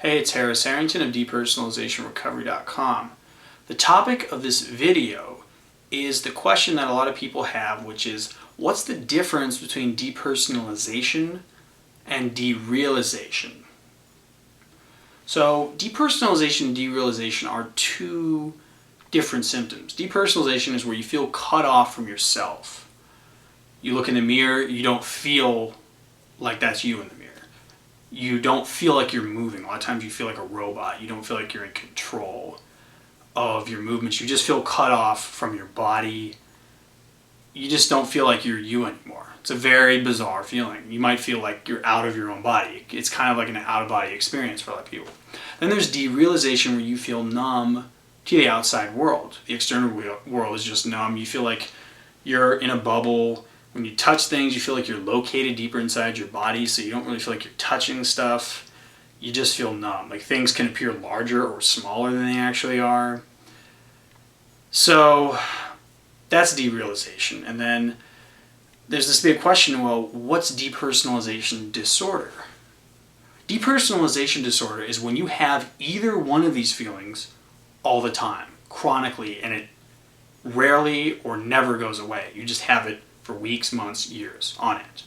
Hey, it's Harris Harrington of Depersonalizationrecovery.com. The topic of this video is the question that a lot of people have, which is, what's the difference between depersonalization and derealization? So depersonalization and derealization are two different symptoms. Depersonalization is where you feel cut off from yourself. You look in the mirror, you don't feel like that's you in the mirror. You don't feel like you're moving. A lot of times you feel like a robot. You don't feel like you're in control of your movements. You just feel cut off from your body. You just don't feel like you're you anymore. It's a very bizarre feeling. You might feel like you're out of your own body. It's kind of like an out-of-body experience for a lot of people. Then there's derealization, where you feel numb to the outside world. The external world is just numb. You feel like you're in a bubble. When you touch things, you feel like you're located deeper inside your body, so you don't really feel like you're touching stuff. You just feel numb. Like things can appear larger or smaller than they actually are. So that's derealization. And then there's this big question, well, what's depersonalization disorder? Depersonalization disorder is when you have either one of these feelings all the time, chronically, and it rarely or never goes away. You just have it for weeks, months, years on it.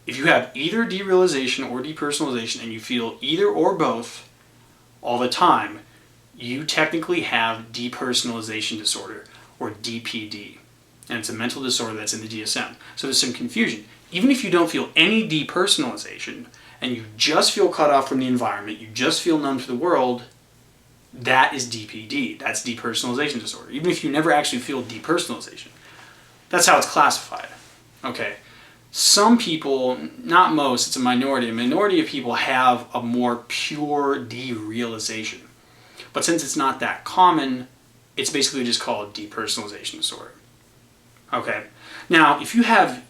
If you have either derealization or depersonalization and you feel either or both all the time, you technically have depersonalization disorder, or DPD. And it's a mental disorder that's in the DSM. So there's some confusion. Even if you don't feel any depersonalization and you just feel cut off from the environment, you just feel numb to the world, that is DPD. That's depersonalization disorder. Even if you never actually feel depersonalization. That's how it's classified. Okay. Some people, not most, it's a minority of people have a more pure derealization. But since it's not that common, it's basically just called depersonalization disorder. Okay. Now, if you have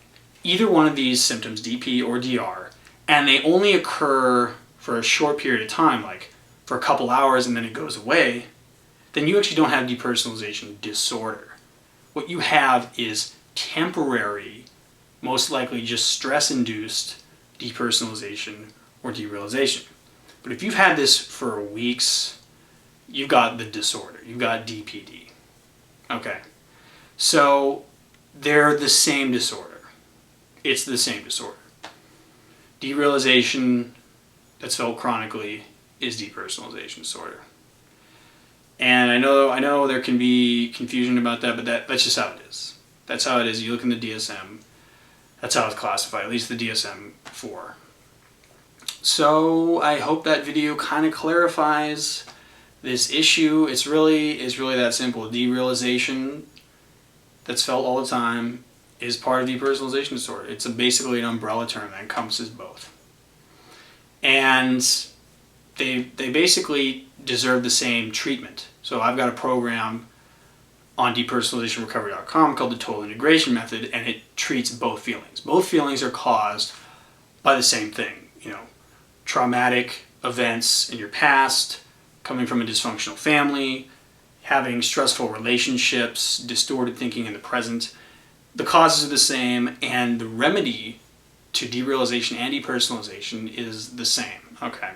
either one of these symptoms, DP or DR, and they only occur for a short period of time, like for a couple hours and then it goes away, then you actually don't have depersonalization disorder. What you have is temporary, most likely just stress-induced depersonalization or derealization. But if you've had this for weeks, you've got the disorder. You've got DPD. Okay. So they're the same disorder. It's the same disorder. Derealization that's felt chronically is depersonalization disorder. And I know there can be confusion about that, but that's just how it is. That's how it is. You look in the DSM, that's how it's classified, at least the DSM-4. So I hope that video kind of clarifies this issue. It's really that simple. Derealization that's felt all the time is part of depersonalization disorder. It's basically an umbrella term that encompasses both. And they basically deserve the same treatment. So I've got a program on Depersonalizationrecovery.com called the Total Integration Method, and it treats both feelings. Both feelings are caused by the same thing. Traumatic events in your past, coming from a dysfunctional family, having stressful relationships, distorted thinking in the present. The causes are the same, and the remedy to derealization and depersonalization is the same. Okay.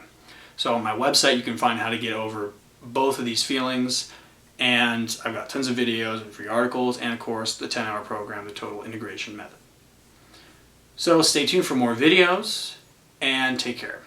So on my website, you can find how to get over both of these feelings, and I've got tons of videos and free articles, and of course the 10-hour program, the Total Integration Method. So stay tuned for more videos, and take care.